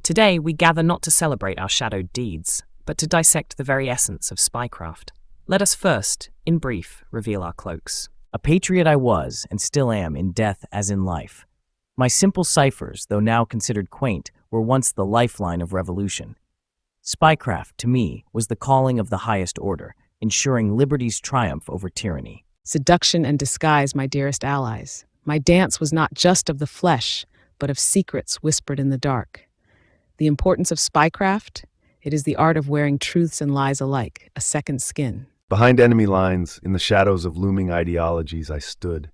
Today, we gather not to celebrate our shadowed deeds, but to dissect the very essence of spycraft. Let us first, in brief, reveal our cloaks. A patriot I was, and still am, in death as in life. My simple ciphers, though now considered quaint, were once the lifeline of revolution. Spycraft, to me, was the calling of the highest order, ensuring liberty's triumph over tyranny. Seduction and disguise, my dearest allies. My dance was not just of the flesh, but of secrets whispered in the dark. The importance of spycraft? It is the art of wearing truths and lies alike, a second skin. Behind enemy lines, in the shadows of looming ideologies, I stood.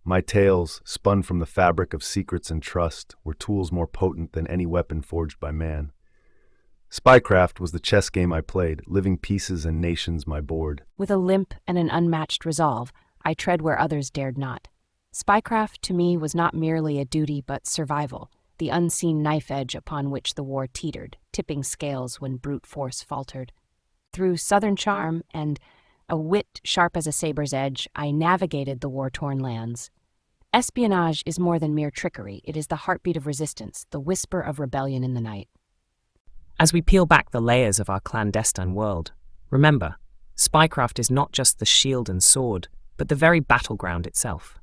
My tales, spun from the fabric of secrets and trust, were tools more potent than any weapon forged by man. Spycraft was the chess game I played, living pieces and nations my board. With a limp and an unmatched resolve, I tread where others dared not. Spycraft to me was not merely a duty but survival, the unseen knife edge upon which the war teetered, tipping scales when brute force faltered. Through southern charm and a wit sharp as a saber's edge, I navigated the war-torn lands. Espionage is more than mere trickery. It is the heartbeat of resistance, the whisper of rebellion in the night. As we peel back the layers of our clandestine world, remember, spycraft is not just the shield and sword, but the very battleground itself.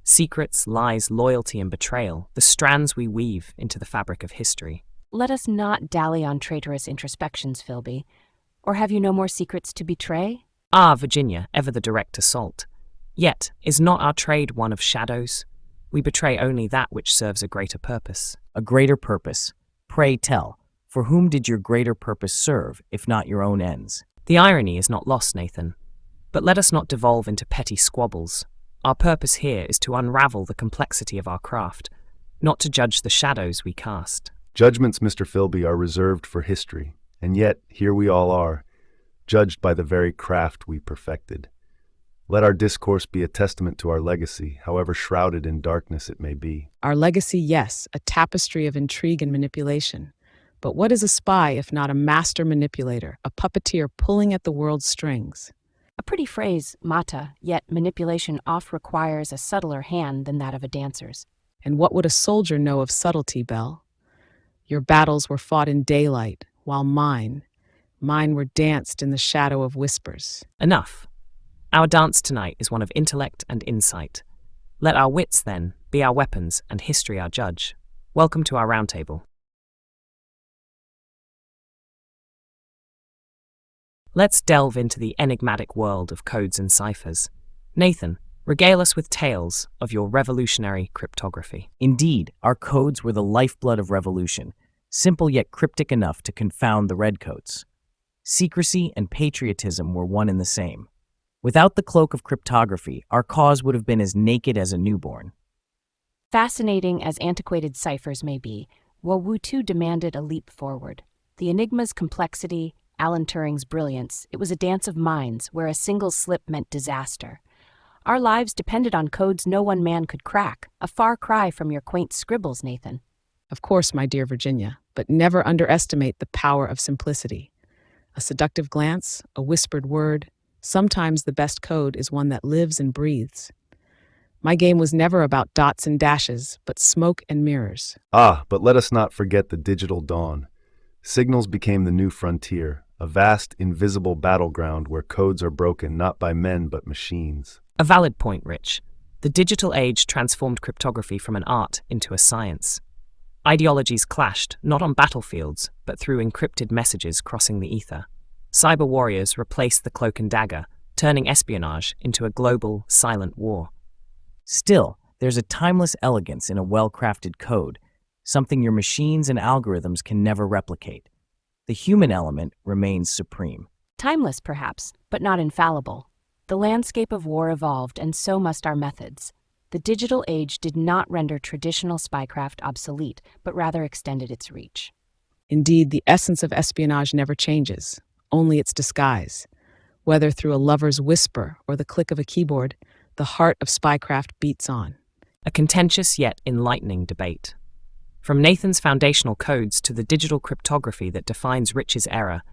Secrets, lies, loyalty, and betrayal, the strands we weave into the fabric of history. Let us not dally on traitorous introspections, Philby. Or have you no more secrets to betray? Ah, Virginia, ever the direct assault. Yet, is not our trade one of shadows? We betray only that which serves a greater purpose. A greater purpose. Pray tell, for whom did your greater purpose serve, if not your own ends? The irony is not lost, Nathan. But let us not devolve into petty squabbles. Our purpose here is to unravel the complexity of our craft, not to judge the shadows we cast. Judgments, Mr. Philby, are reserved for history, and yet here we all are, judged by the very craft we perfected. Let our discourse be a testament to our legacy, however shrouded in darkness it may be. Our legacy, yes, a tapestry of intrigue and manipulation. But what is a spy if not a master manipulator, a puppeteer pulling at the world's strings? A pretty phrase, Mata, yet manipulation oft requires a subtler hand than that of a dancer's. And what would a soldier know of subtlety, Belle? Your battles were fought in daylight, while mine were danced in the shadow of whispers. Enough. Our dance tonight is one of intellect and insight. Let our wits, then, be our weapons and history our judge. Welcome to our roundtable. Let's delve into the enigmatic world of codes and ciphers. Nathan, regale us with tales of your revolutionary cryptography. Indeed, our codes were the lifeblood of revolution, simple yet cryptic enough to confound the redcoats. Secrecy and patriotism were one and the same. Without the cloak of cryptography, our cause would have been as naked as a newborn. Fascinating as antiquated ciphers may be, Wowu too demanded a leap forward. The enigma's complexity, Alan Turing's brilliance, it was a dance of minds where a single slip meant disaster. Our lives depended on codes no one man could crack, a far cry from your quaint scribbles, Nathan. Of course, my dear Virginia, but never underestimate the power of simplicity. A seductive glance, a whispered word, sometimes the best code is one that lives and breathes. My game was never about dots and dashes, but smoke and mirrors. Ah, but let us not forget the digital dawn. Signals became the new frontier, a vast, invisible battleground where codes are broken not by men but machines. A valid point, Rich. The digital age transformed cryptography from an art into a science. Ideologies clashed, not on battlefields, but through encrypted messages crossing the ether. Cyber warriors replaced the cloak and dagger, turning espionage into a global, silent war. Still, there's a timeless elegance in a well-crafted code, something your machines and algorithms can never replicate. The human element remains supreme. Timeless, perhaps, but not infallible. The landscape of war evolved, and so must our methods. The digital age did not render traditional spycraft obsolete, but rather extended its reach. Indeed, the essence of espionage never changes, only its disguise. Whether through a lover's whisper or the click of a keyboard, the heart of spycraft beats on. A contentious yet enlightening debate. From Nathan's foundational codes to the digital cryptography that defines Rich's era,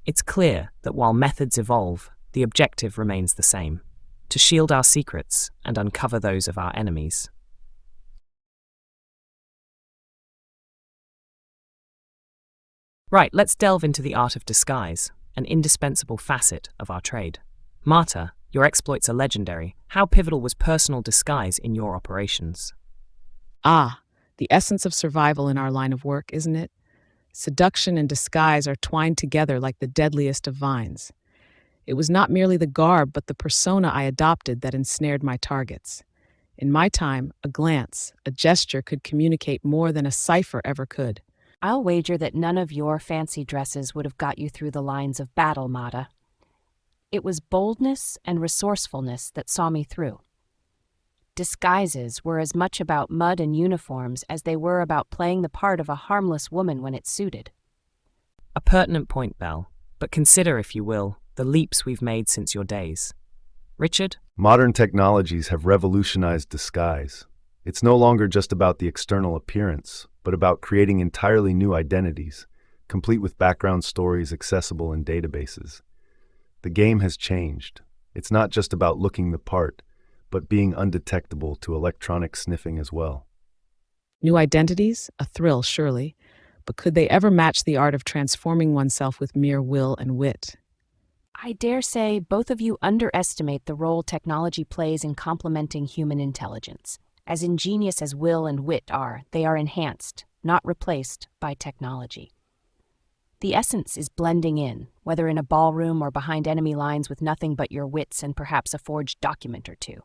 it's clear that while methods evolve, the objective remains the same: to shield our secrets and uncover those of our enemies. Right, let's delve into the art of disguise, an indispensable facet of our trade. Marta, your exploits are legendary. How pivotal was personal disguise in your operations? Ah, the essence of survival in our line of work, isn't it? Seduction and disguise are twined together like the deadliest of vines. It was not merely the garb, but the persona I adopted that ensnared my targets. In my time, a glance, a gesture could communicate more than a cipher ever could. I'll wager that none of your fancy dresses would have got you through the lines of battle, Mata. It was boldness and resourcefulness that saw me through. Disguises were as much about mud and uniforms as they were about playing the part of a harmless woman when it suited. A pertinent point, Belle, but consider, if you will, the leaps we've made since your days. Richard? Modern technologies have revolutionized disguise. It's no longer just about the external appearance, but about creating entirely new identities, complete with background stories accessible in databases. The game has changed. It's not just about looking the part, but being undetectable to electronic sniffing as well. New identities? A thrill, surely. But could they ever match the art of transforming oneself with mere will and wit? I dare say both of you underestimate the role technology plays in complementing human intelligence. As ingenious as will and wit are, they are enhanced, not replaced, by technology. The essence is blending in, whether in a ballroom or behind enemy lines with nothing but your wits and perhaps a forged document or two.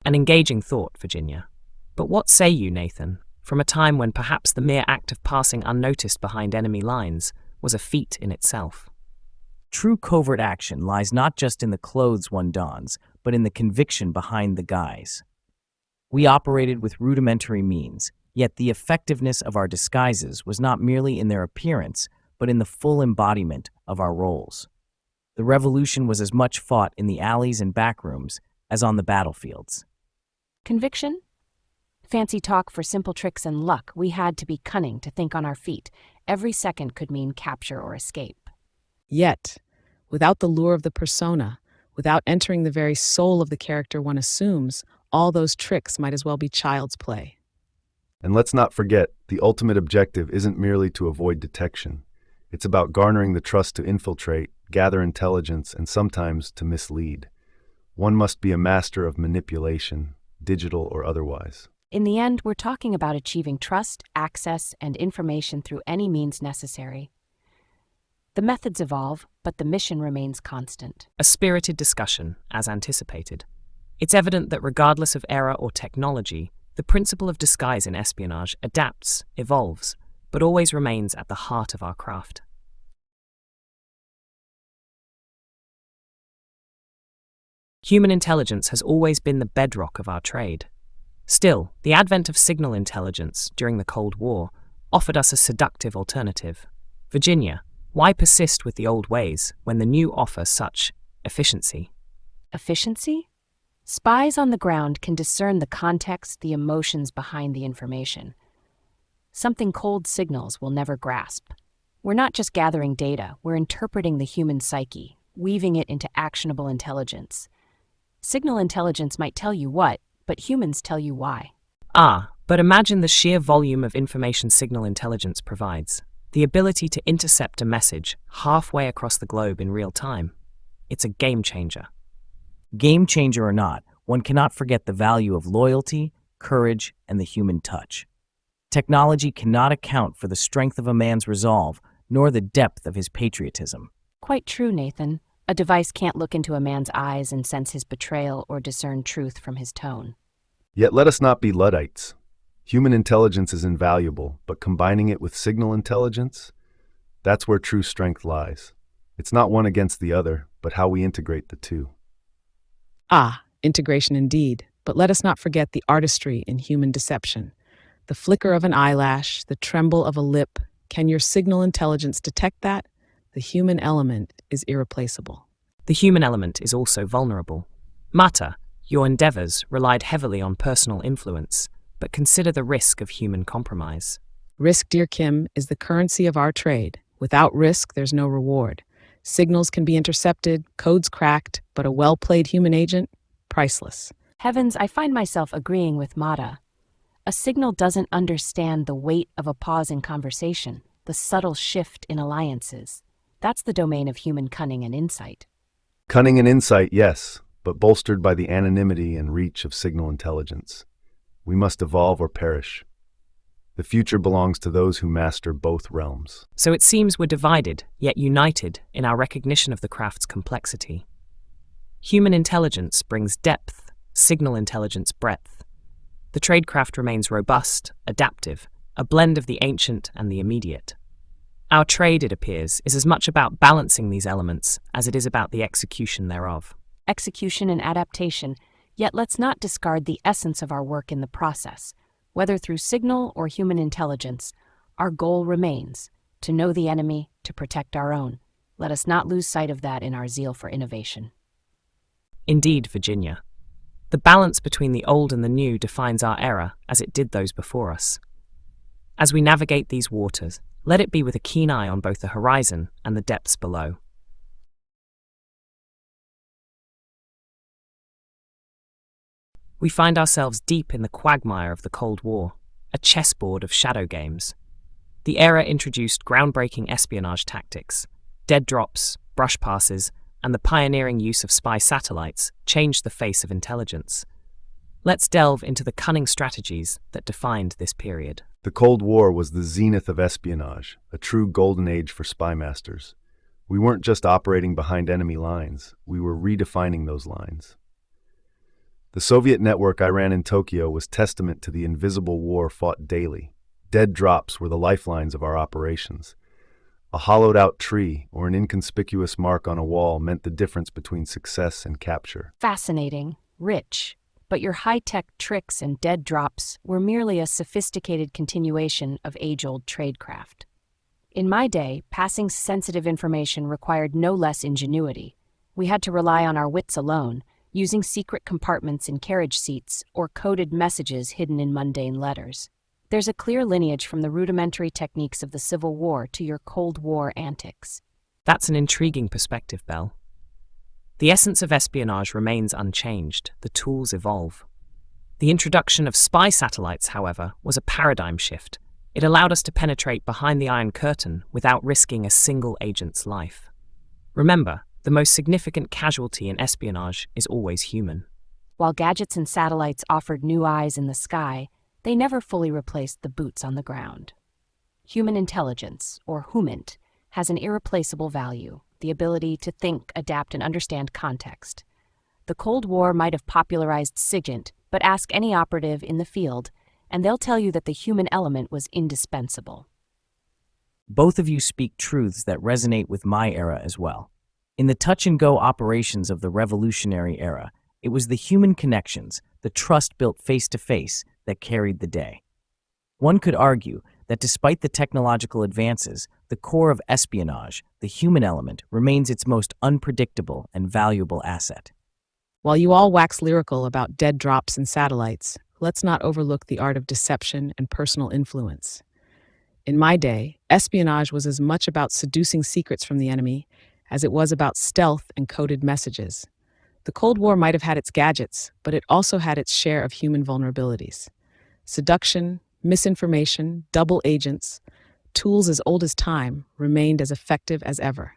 An engaging thought, Virginia. But what say you, Nathan, from a time when perhaps the mere act of passing unnoticed behind enemy lines was a feat in itself? True covert action lies not just in the clothes one dons, but in the conviction behind the guise. We operated with rudimentary means, yet the effectiveness of our disguises was not merely in their appearance, but in the full embodiment of our roles. The revolution was as much fought in the alleys and backrooms as on the battlefields. Conviction? Fancy talk for simple tricks and luck. We had to be cunning to think on our feet. Every second could mean capture or escape. Yet, without the lure of the persona, without entering the very soul of the character one assumes, all those tricks might as well be child's play. And let's not forget, the ultimate objective isn't merely to avoid detection. It's about garnering the trust to infiltrate, gather intelligence, and sometimes to mislead. One must be a master of manipulation, digital or otherwise. In the end, we're talking about achieving trust, access, and information through any means necessary. The methods evolve, but the mission remains constant. A spirited discussion, as anticipated. It's evident that regardless of era or technology, the principle of disguise in espionage adapts, evolves, but always remains at the heart of our craft. Human intelligence has always been the bedrock of our trade. Still, the advent of signal intelligence during the Cold War offered us a seductive alternative. Virginia, why persist with the old ways when the new offer such efficiency? Efficiency? Spies on the ground can discern the context, the emotions behind the information. Something cold signals will never grasp. We're not just gathering data, we're interpreting the human psyche, weaving it into actionable intelligence. Signal intelligence might tell you what, but humans tell you why. But imagine the sheer volume of information signal intelligence provides. The ability to intercept a message halfway across the globe in real time. It's a game changer. Game changer or not, one cannot forget the value of loyalty, courage, and the human touch. Technology cannot account for the strength of a man's resolve, nor the depth of his patriotism. Quite true, Nathan. A device can't look into a man's eyes and sense his betrayal or discern truth from his tone. Yet let us not be Luddites. Human intelligence is invaluable, but combining it with signal intelligence, that's where true strength lies. It's not one against the other, but how we integrate the two. Integration indeed. But let us not forget the artistry in human deception. The flicker of an eyelash, the tremble of a lip. Can your signal intelligence detect that? The human element is irreplaceable. The human element is also vulnerable. Mata, your endeavors relied heavily on personal influence, but consider the risk of human compromise. Risk, dear Kim, is the currency of our trade. Without risk, there's no reward. Signals can be intercepted, codes cracked, but a well-played human agent, priceless. Heavens, I find myself agreeing with Mata. A signal doesn't understand the weight of a pause in conversation. the subtle shift in alliances. That's the domain of human cunning and insight. Cunning and insight, yes, but bolstered by the anonymity and reach of signal intelligence. We must evolve or perish. The future belongs to those who master both realms. So it seems we're divided, yet united in our recognition of the craft's complexity. Human intelligence brings depth, signal intelligence breadth. The tradecraft remains robust, adaptive, a blend of the ancient and the immediate. Our trade, it appears, is as much about balancing these elements as it is about the execution thereof. Execution and adaptation, yet let's not discard the essence of our work in the process. Whether through signal or human intelligence, our goal remains to know the enemy, to protect our own. Let us not lose sight of that in our zeal for innovation. Indeed, Virginia. The balance between the old and the new defines our era as it did those before us. As we navigate these waters, let it be with a keen eye on both the horizon and the depths below. We find ourselves deep in the quagmire of the Cold War, a chessboard of shadow games. The era introduced groundbreaking espionage tactics. Dead drops, brush passes, and the pioneering use of spy satellites changed the face of intelligence. Let's delve into the cunning strategies that defined this period. The Cold War was the zenith of espionage, a true golden age for spy masters. We weren't just operating behind enemy lines, we were redefining those lines. The Soviet network I ran in Tokyo was testament to the invisible war fought daily. Dead drops were the lifelines of our operations. A hollowed-out tree or an inconspicuous mark on a wall meant the difference between success and capture. Fascinating, rich, but your high-tech tricks and dead drops were merely a sophisticated continuation of age-old tradecraft. In my day, passing sensitive information required no less ingenuity. We had to rely on our wits alone, using secret compartments in carriage seats or coded messages hidden in mundane letters. There's a clear lineage from the rudimentary techniques of the Civil War to your Cold War antics. That's an intriguing perspective, Belle. The essence of espionage remains unchanged. The tools evolve. The introduction of spy satellites, however, was a paradigm shift. It allowed us to penetrate behind the Iron Curtain without risking a single agent's life. Remember, the most significant casualty in espionage is always human. While gadgets and satellites offered new eyes in the sky, they never fully replaced the boots on the ground. Human intelligence, or humint, has an irreplaceable value, the ability to think, adapt, and understand context. The Cold War might have popularized SIGINT, but ask any operative in the field, and they'll tell you that the human element was indispensable. Both of you speak truths that resonate with my era as well. In the touch-and-go operations of the revolutionary era, it was the human connections, the trust built face-to-face, that carried the day. One could argue that despite the technological advances, the core of espionage, the human element, remains its most unpredictable and valuable asset. While you all wax lyrical about dead drops and satellites, let's not overlook the art of deception and personal influence. In my day, espionage was as much about seducing secrets from the enemy as it was about stealth and coded messages. The Cold War might have had its gadgets, but it also had its share of human vulnerabilities. Seduction, misinformation, double agents, tools as old as time, remained as effective as ever.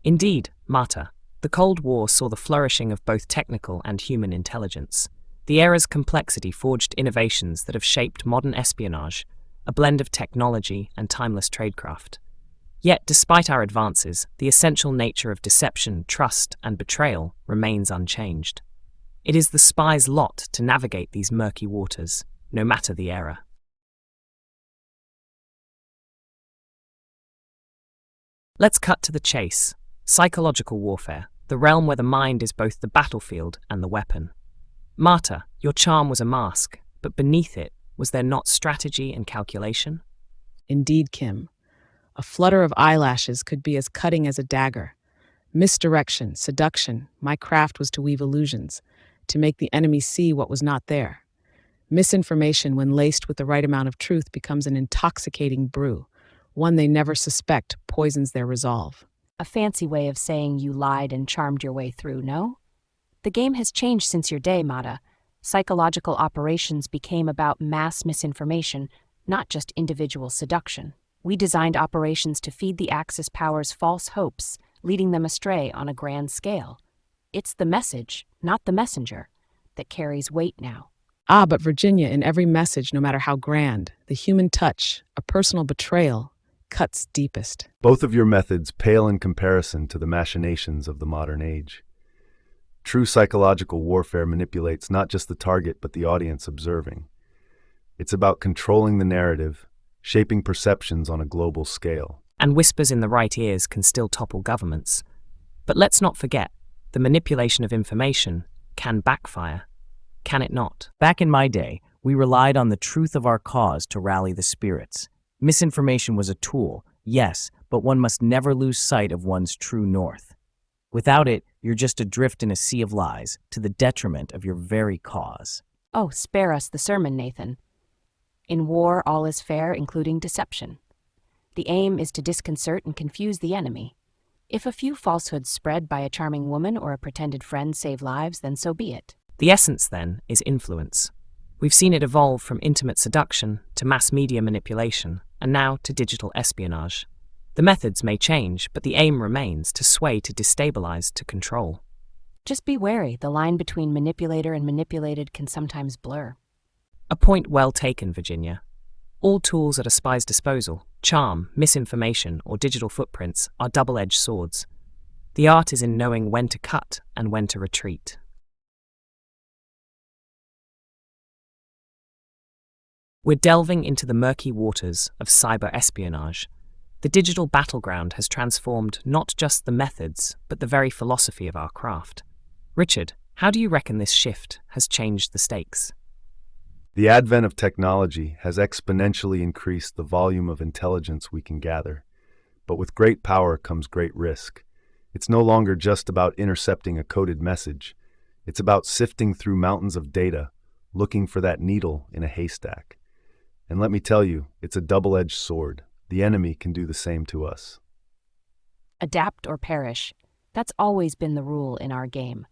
Indeed, Marta, the Cold War saw the flourishing of both technical and human intelligence. The era's complexity forged innovations that have shaped modern espionage, a blend of technology and timeless tradecraft. Yet, despite our advances, the essential nature of deception, trust, and betrayal remains unchanged. It is the spy's lot to navigate these murky waters, no matter the era. Let's cut to the chase. Psychological warfare, the realm where the mind is both the battlefield and the weapon. Marta, your charm was a mask, but beneath it, was there not strategy and calculation? Indeed, Kim. A flutter of eyelashes could be as cutting as a dagger. Misdirection, seduction, my craft was to weave illusions, to make the enemy see what was not there. Misinformation, when laced with the right amount of truth, becomes an intoxicating brew. One they never suspect poisons their resolve. A fancy way of saying you lied and charmed your way through, no? The game has changed since your day, Mata. Psychological operations became about mass misinformation, not just individual seduction. We designed operations to feed the Axis powers false hopes, leading them astray on a grand scale. It's the message, not the messenger, that carries weight now. Ah, but Virginia, in every message, no matter how grand, the human touch, a personal betrayal, cuts deepest. Both of your methods pale in comparison to the machinations of the modern age. True psychological warfare manipulates not just the target but the audience observing. It's about controlling the narrative, shaping perceptions on a global scale. And whispers in the right ears can still topple governments. But let's not forget, the manipulation of information can backfire. Can it not? Back in my day, we relied on the truth of our cause to rally the spirits. Misinformation was a tool, yes, but one must never lose sight of one's true north. Without it, you're just adrift in a sea of lies, to the detriment of your very cause. Oh, spare us the sermon, Nathan. In war, all is fair, including deception. The aim is to disconcert and confuse the enemy. If a few falsehoods spread by a charming woman or a pretended friend save lives, then so be it. The essence, then, is influence. We've seen it evolve from intimate seduction to mass media manipulation, and now to digital espionage. The methods may change, but the aim remains to sway, to destabilize, to control. Just be wary, the line between manipulator and manipulated can sometimes blur. A point well taken, Virginia. All tools at a spy's disposal, charm, misinformation, or digital footprints, are double-edged swords. The art is in knowing when to cut and when to retreat. We're delving into the murky waters of cyber espionage. The digital battleground has transformed not just the methods, but the very philosophy of our craft. Richard, how do you reckon this shift has changed the stakes? The advent of technology has exponentially increased the volume of intelligence we can gather. But with great power comes great risk. It's no longer just about intercepting a coded message. It's about sifting through mountains of data, looking for that needle in a haystack. And let me tell you, it's a double-edged sword. The enemy can do the same to us. Adapt or perish. That's always been the rule in our game.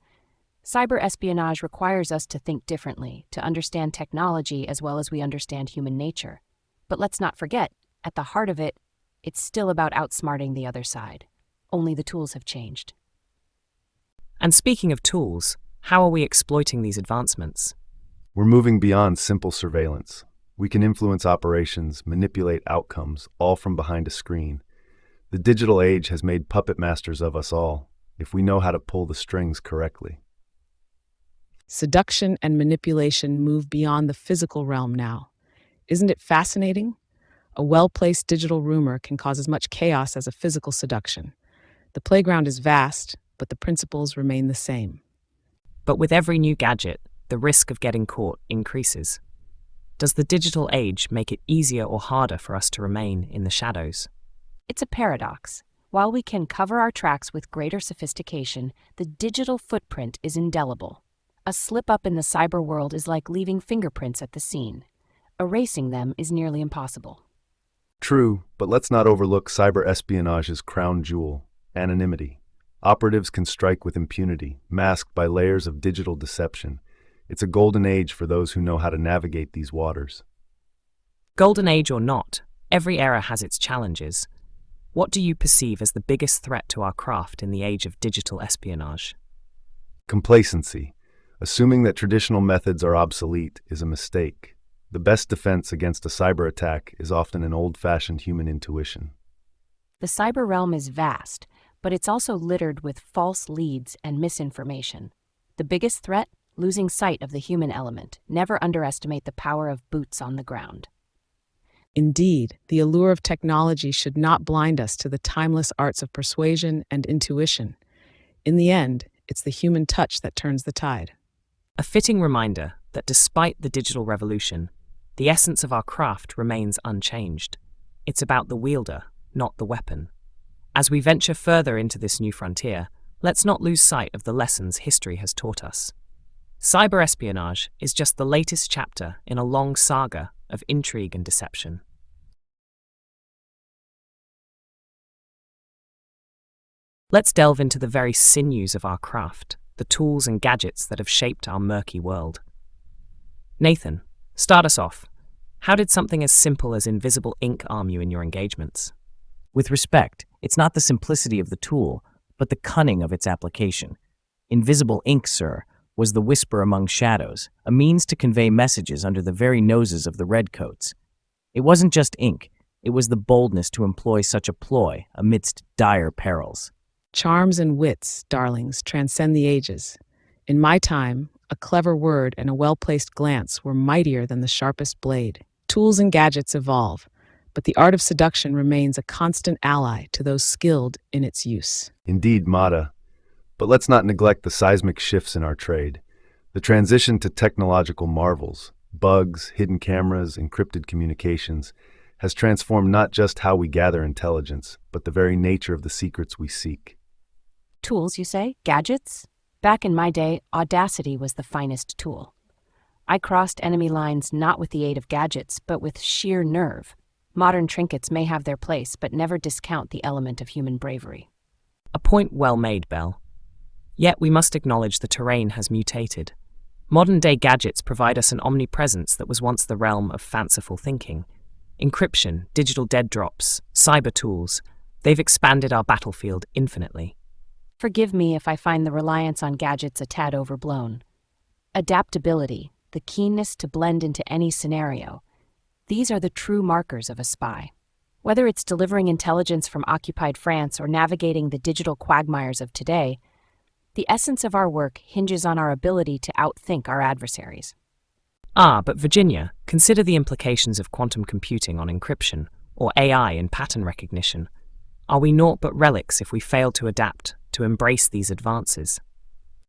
Cyber espionage requires us to think differently, to understand technology as well as we understand human nature. But let's not forget, at the heart of it, it's still about outsmarting the other side. Only the tools have changed. And speaking of tools, how are we exploiting these advancements? We're moving beyond simple surveillance. We can influence operations, manipulate outcomes, all from behind a screen. The digital age has made puppet masters of us all, if we know how to pull the strings correctly. Seduction and manipulation move beyond the physical realm now. Isn't it fascinating? A well-placed digital rumor can cause as much chaos as a physical seduction. The playground is vast, but the principles remain the same. But with every new gadget, the risk of getting caught increases. Does the digital age make it easier or harder for us to remain in the shadows? It's a paradox. While we can cover our tracks with greater sophistication, the digital footprint is indelible. A slip-up in the cyber world is like leaving fingerprints at the scene. Erasing them is nearly impossible. True, but let's not overlook cyber espionage's crown jewel, anonymity. Operatives can strike with impunity, masked by layers of digital deception. It's a golden age for those who know how to navigate these waters. Golden age or not, every era has its challenges. What do you perceive as the biggest threat to our craft in the age of digital espionage? Complacency. Assuming that traditional methods are obsolete is a mistake. The best defense against a cyber attack is often an old-fashioned human intuition. The cyber realm is vast, but it's also littered with false leads and misinformation. The biggest threat? Losing sight of the human element. Never underestimate the power of boots on the ground. Indeed, the allure of technology should not blind us to the timeless arts of persuasion and intuition. In the end, it's the human touch that turns the tide. A fitting reminder that despite the digital revolution, the essence of our craft remains unchanged. It's about the wielder, not the weapon. As we venture further into this new frontier, let's not lose sight of the lessons history has taught us. Cyber espionage is just the latest chapter in a long saga of intrigue and deception. Let's delve into the very sinews of our craft, the tools and gadgets that have shaped our murky world. Nathan, start us off. How did something as simple as invisible ink arm you in your engagements? With respect, it's not the simplicity of the tool, but the cunning of its application. Invisible ink, sir, was the whisper among shadows, a means to convey messages under the very noses of the redcoats. It wasn't just ink, it was the boldness to employ such a ploy amidst dire perils. Charms and wits, darlings, transcend the ages. In my time, a clever word and a well-placed glance were mightier than the sharpest blade. Tools and gadgets evolve, but the art of seduction remains a constant ally to those skilled in its use. Indeed, Mata. But let's not neglect the seismic shifts in our trade. The transition to technological marvels, bugs, hidden cameras, encrypted communications, has transformed not just how we gather intelligence, but the very nature of the secrets we seek. Tools, you say? Gadgets? Back in my day, audacity was the finest tool. I crossed enemy lines not with the aid of gadgets, but with sheer nerve. Modern trinkets may have their place, but never discount the element of human bravery. A point well made, Belle. Yet we must acknowledge the terrain has mutated. Modern-day gadgets provide us an omnipresence that was once the realm of fanciful thinking. Encryption, digital dead drops, cyber tools, they've expanded our battlefield infinitely. Forgive me if I find the reliance on gadgets a tad overblown. Adaptability, the keenness to blend into any scenario, these are the true markers of a spy. Whether it's delivering intelligence from occupied France or navigating the digital quagmires of today, the essence of our work hinges on our ability to outthink our adversaries. But Virginia, consider the implications of quantum computing on encryption, or AI in pattern recognition. Are we naught but relics if we fail to adapt, to embrace these advances?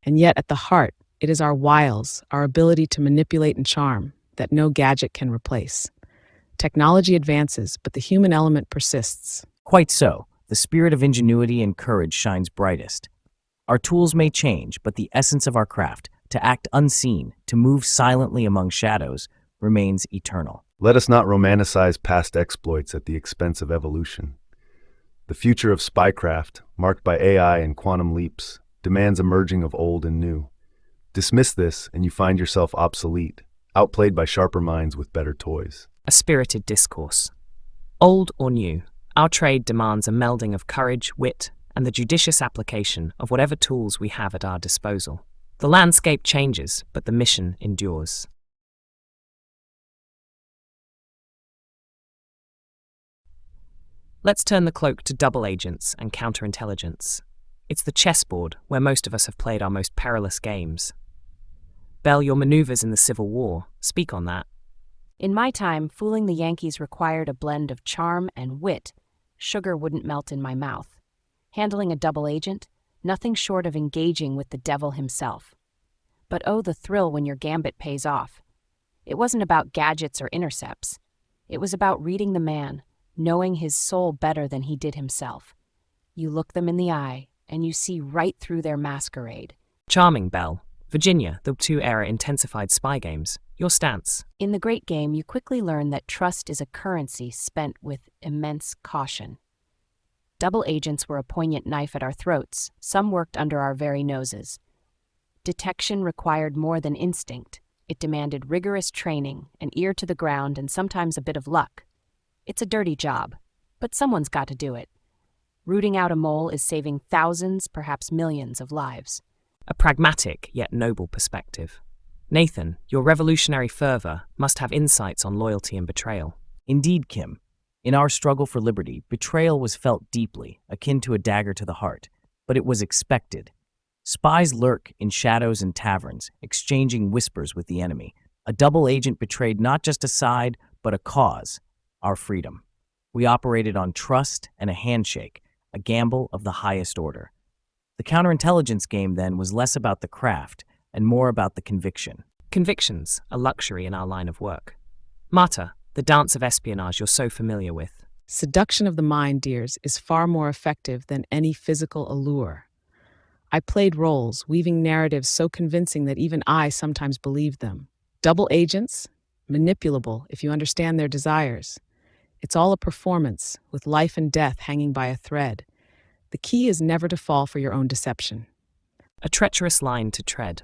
And yet at the heart, it is our wiles, our ability to manipulate and charm, that no gadget can replace. Technology advances, but the human element persists. Quite so. The spirit of ingenuity and courage shines brightest. Our tools may change, but the essence of our craft, to act unseen, to move silently among shadows, remains eternal. Let us not romanticize past exploits at the expense of evolution. The future of spycraft, marked by AI and quantum leaps, demands a merging of old and new. Dismiss this, and you find yourself obsolete, outplayed by sharper minds with better toys. A spirited discourse. Old or new, our trade demands a melding of courage, wit, and the judicious application of whatever tools we have at our disposal. The landscape changes, but the mission endures. Let's turn the cloak to double agents and counterintelligence. It's the chessboard where most of us have played our most perilous games. Belle, your maneuvers in the Civil War, speak on that. In my time, fooling the Yankees required a blend of charm and wit. Sugar wouldn't melt in my mouth. Handling a double agent, nothing short of engaging with the devil himself. But oh, the thrill when your gambit pays off. It wasn't about gadgets or intercepts. It was about reading the man, knowing his soul better than he did himself. You look them in the eye, and you see right through their masquerade. Charming, Belle. Virginia, the two-era intensified spy games. Your stance. In the great game, you quickly learn that trust is a currency spent with immense caution. Double agents were a poignant knife at our throats. Some worked under our very noses. Detection required more than instinct. It demanded rigorous training, an ear to the ground, and sometimes a bit of luck. It's a dirty job, but someone's got to do it. Rooting out a mole is saving thousands, perhaps millions of lives. A pragmatic yet noble perspective. Nathan, your revolutionary fervor must have insights on loyalty and betrayal. Indeed, Kim. In our struggle for liberty, betrayal was felt deeply, akin to a dagger to the heart, but it was expected. Spies lurk in shadows and taverns, exchanging whispers with the enemy. A double agent betrayed not just a side, but a cause, our freedom. We operated on trust and a handshake, a gamble of the highest order. The counterintelligence game, then, was less about the craft and more about the conviction. Convictions, a luxury in our line of work. Mata, the dance of espionage you're so familiar with. Seduction of the mind, dears, is far more effective than any physical allure. I played roles, weaving narratives so convincing that even I sometimes believed them. Double agents, manipulable if you understand their desires. It's all a performance, with life and death hanging by a thread. The key is never to fall for your own deception. A treacherous line to tread.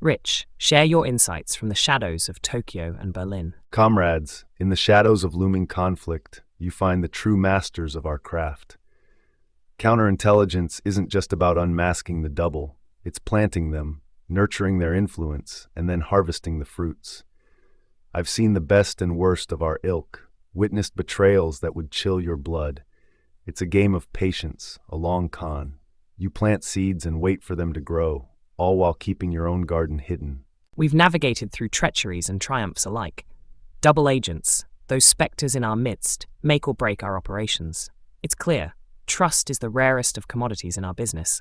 Rich, share your insights from the shadows of Tokyo and Berlin. Comrades, in the shadows of looming conflict, you find the true masters of our craft. Counterintelligence isn't just about unmasking the double, it's planting them, nurturing their influence, and then harvesting the fruits. I've seen the best and worst of our ilk, witnessed betrayals that would chill your blood. It's a game of patience, a long con. You plant seeds and wait for them to grow, all while keeping your own garden hidden. We've navigated through treacheries and triumphs alike. Double agents, those specters in our midst, make or break our operations. It's clear, trust is the rarest of commodities in our business.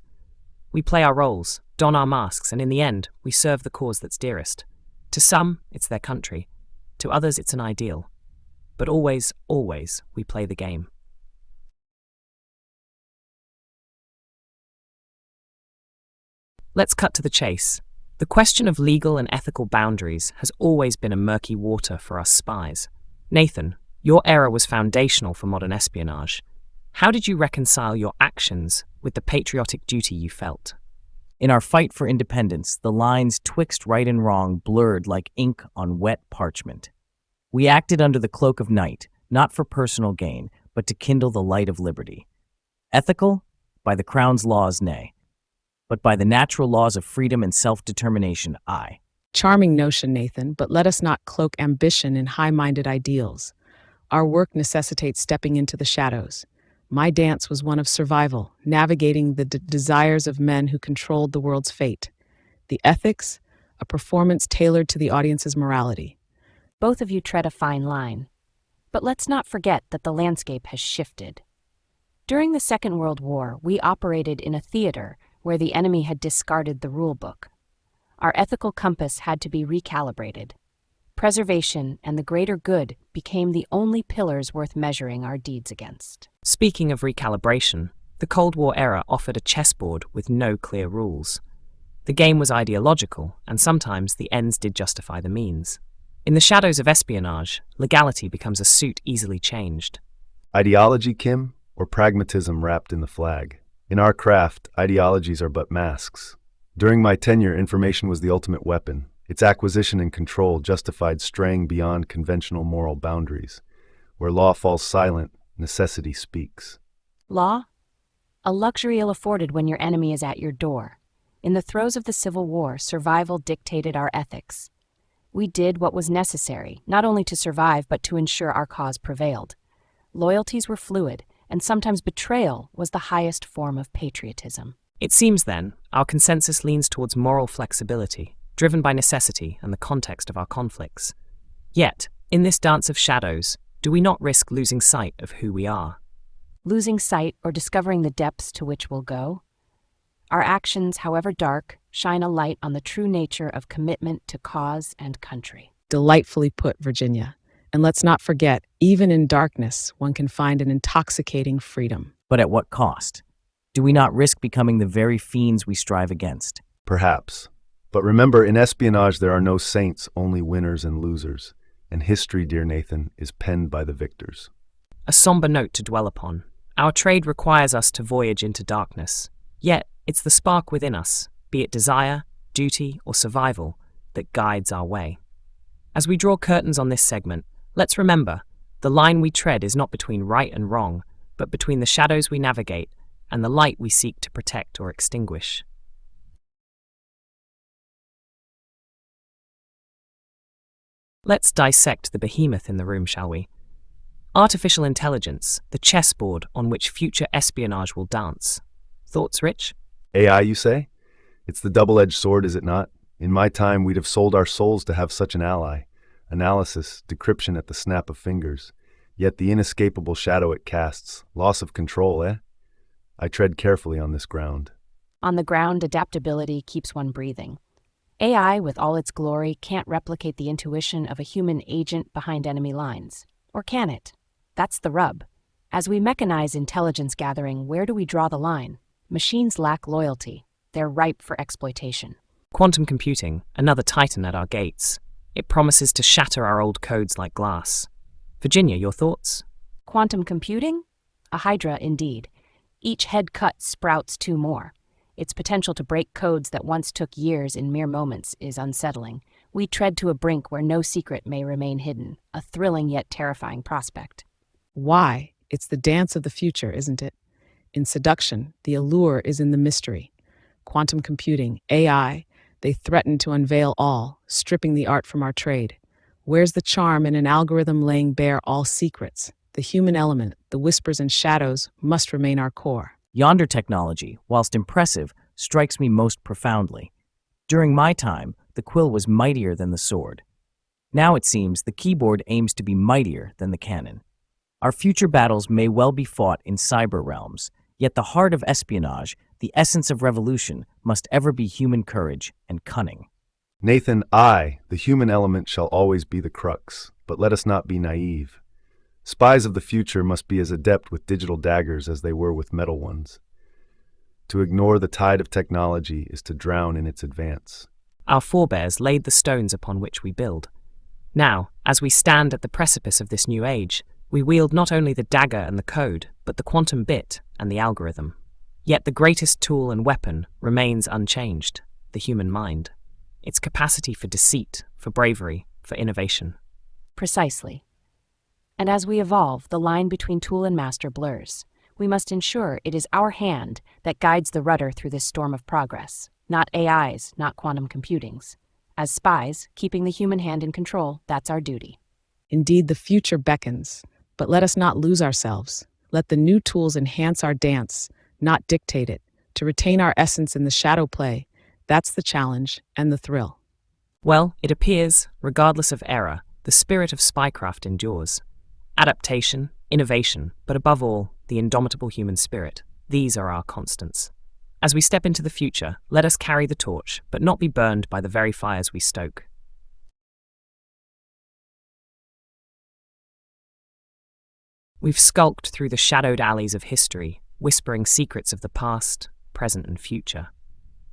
We play our roles, don our masks, and in the end, we serve the cause that's dearest. To some, it's their country. To others, it's an ideal. But always, always, we play the game. Let's cut to the chase. The question of legal and ethical boundaries has always been a murky water for us spies. Nathan, your era was foundational for modern espionage. How did you reconcile your actions with the patriotic duty you felt? In our fight for independence, the lines twixt right and wrong blurred like ink on wet parchment. We acted under the cloak of night, not for personal gain, but to kindle the light of liberty. Ethical? By the crown's laws, nay. But by the natural laws of freedom and self-determination, aye. Charming notion, Nathan, but let us not cloak ambition in high-minded ideals. Our work necessitates stepping into the shadows. My dance was one of survival, navigating the desires of men who controlled the world's fate. The ethics, a performance tailored to the audience's morality. Both of you tread a fine line. But let's not forget that the landscape has shifted. During the Second World War, we operated in a theater where the enemy had discarded the rulebook. Our ethical compass had to be recalibrated. Preservation and the greater good became the only pillars worth measuring our deeds against. Speaking of recalibration, the Cold War era offered a chessboard with no clear rules. The game was ideological, and sometimes the ends did justify the means. In the shadows of espionage, legality becomes a suit easily changed. Ideology, Kim, or pragmatism wrapped in the flag? In our craft, ideologies are but masks. During my tenure, information was the ultimate weapon. Its acquisition and control justified straying beyond conventional moral boundaries. Where law falls silent, necessity speaks. Law? A luxury ill-afforded when your enemy is at your door. In the throes of the Civil War, survival dictated our ethics. We did what was necessary, not only to survive, but to ensure our cause prevailed. Loyalties were fluid, and sometimes betrayal was the highest form of patriotism. It seems, then, our consensus leans towards moral flexibility, driven by necessity and the context of our conflicts. Yet, in this dance of shadows, do we not risk losing sight of who we are? Losing sight or discovering the depths to which we'll go? Our actions, however dark, shine a light on the true nature of commitment to cause and country. Delightfully put, Virginia. And let's not forget, even in darkness, one can find an intoxicating freedom. But at what cost? Do we not risk becoming the very fiends we strive against? Perhaps. But remember, in espionage there are no saints, only winners and losers. And history, dear Nathan, is penned by the victors. A somber note to dwell upon. Our trade requires us to voyage into darkness. Yet, it's the spark within us, be it desire, duty, or survival, that guides our way. As we draw curtains on this segment, let's remember, the line we tread is not between right and wrong, but between the shadows we navigate and the light we seek to protect or extinguish. Let's dissect the behemoth in the room, shall we? Artificial intelligence, the chessboard on which future espionage will dance. Thoughts, Rich? AI, you say? It's the double-edged sword, is it not? In my time, we'd have sold our souls to have such an ally. Analysis, decryption at the snap of fingers. Yet the inescapable shadow it casts, loss of control, eh? I tread carefully on this ground. On the ground, adaptability keeps one breathing. AI, with all its glory, can't replicate the intuition of a human agent behind enemy lines. Or can it? That's the rub. As we mechanize intelligence gathering, where do we draw the line? Machines lack loyalty. They're ripe for exploitation. Quantum computing, another titan at our gates. It promises to shatter our old codes like glass. Virginia, your thoughts? Quantum computing? A hydra indeed. Each head cut sprouts two more. Its potential to break codes that once took years in mere moments is unsettling. We tread to a brink where no secret may remain hidden, a thrilling yet terrifying prospect. Why? It's the dance of the future, isn't it? In seduction, the allure is in the mystery. Quantum computing, AI, they threaten to unveil all, stripping the art from our trade. Where's the charm in an algorithm laying bare all secrets? The human element, the whispers and shadows, must remain our core. Yonder technology, whilst impressive, strikes me most profoundly. During my time, the quill was mightier than the sword. Now it seems the keyboard aims to be mightier than the cannon. Our future battles may well be fought in cyber realms, yet the heart of espionage, the essence of revolution, must ever be human courage and cunning. Nathan, the human element, shall always be the crux, but let us not be naive. Spies of the future must be as adept with digital daggers as they were with metal ones. To ignore the tide of technology is to drown in its advance. Our forebears laid the stones upon which we build. Now, as we stand at the precipice of this new age, we wield not only the dagger and the code, but the quantum bit and the algorithm. Yet the greatest tool and weapon remains unchanged, the human mind. Its capacity for deceit, for bravery, for innovation. Precisely. And as we evolve, the line between tool and master blurs. We must ensure it is our hand that guides the rudder through this storm of progress, not AI's, not quantum computing's. As spies, keeping the human hand in control, that's our duty. Indeed, the future beckons, but let us not lose ourselves. Let the new tools enhance our dance, not dictate it. To retain our essence in the shadow play, that's the challenge and the thrill. Well, it appears, regardless of era, the spirit of Spycraft endures. Adaptation, innovation, but above all, the indomitable human spirit. These are our constants. As we step into the future, let us carry the torch, but not be burned by the very fires we stoke. We've skulked through the shadowed alleys of history, whispering secrets of the past, present and future.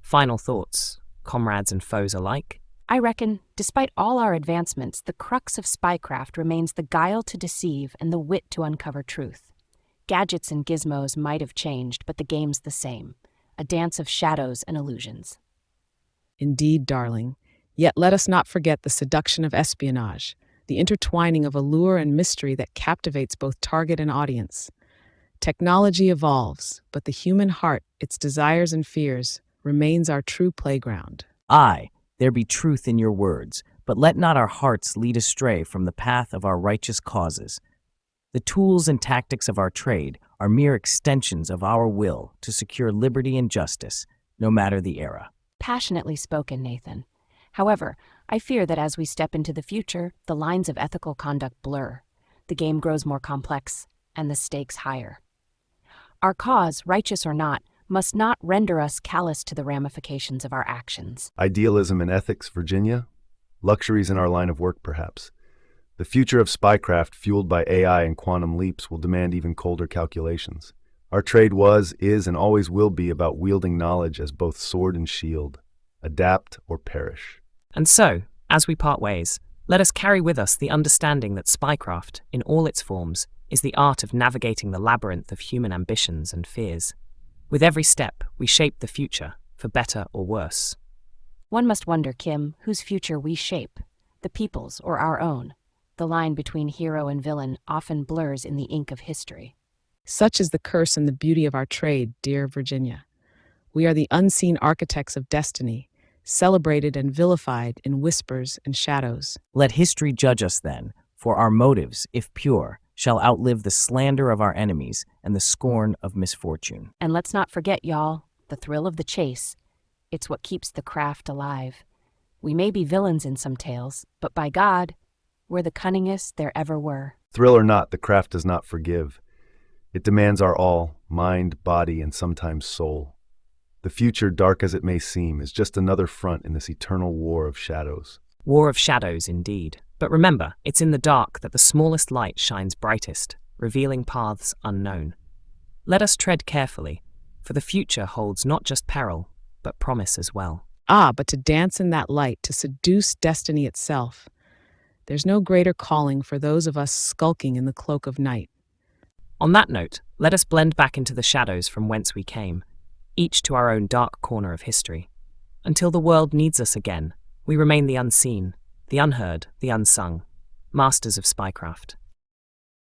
Final thoughts, comrades and foes alike? I reckon, despite all our advancements, the crux of Spycraft remains the guile to deceive and the wit to uncover truth. Gadgets and gizmos might have changed, but the game's the same. A dance of shadows and illusions. Indeed, darling. Yet let us not forget the seduction of espionage, the intertwining of allure and mystery that captivates both target and audience. Technology evolves, but the human heart, its desires and fears, remains our true playground. Aye, there be truth in your words, but let not our hearts lead astray from the path of our righteous causes. The tools and tactics of our trade are mere extensions of our will to secure liberty and justice, no matter the era. Passionately spoken, Nathan. However, I fear that as we step into the future, the lines of ethical conduct blur. The game grows more complex, and the stakes higher. Our cause, righteous or not, must not render us callous to the ramifications of our actions. Idealism and ethics, Virginia? Luxuries in our line of work, perhaps. The future of Spycraft, fueled by AI and quantum leaps, will demand even colder calculations. Our trade was, is, and always will be about wielding knowledge as both sword and shield. Adapt or perish. And so, as we part ways, let us carry with us the understanding that Spycraft, in all its forms, is the art of navigating the labyrinth of human ambitions and fears. With every step, we shape the future, for better or worse. One must wonder, Kim, whose future we shape, the people's or our own. The line between hero and villain often blurs in the ink of history. Such is the curse and the beauty of our trade, dear Virginia. We are the unseen architects of destiny, celebrated and vilified in whispers and shadows. Let history judge us then, for our motives, if pure, shall outlive the slander of our enemies and the scorn of misfortune. And let's not forget, y'all, the thrill of the chase. It's what keeps the craft alive. We may be villains in some tales, but by God, we're the cunningest there ever were. Thrill or not, the craft does not forgive. It demands our all, mind, body, and sometimes soul. The future, dark as it may seem, is just another front in this eternal war of shadows. War of shadows, indeed. But remember, it's in the dark that the smallest light shines brightest, revealing paths unknown. Let us tread carefully, for the future holds not just peril, but promise as well. But to dance in that light, to seduce destiny itself. There's no greater calling for those of us skulking in the cloak of night. On that note, let us blend back into the shadows from whence we came. each to our own dark corner of history. Until the world needs us again, we remain the unseen, the unheard, the unsung, masters of Spycraft.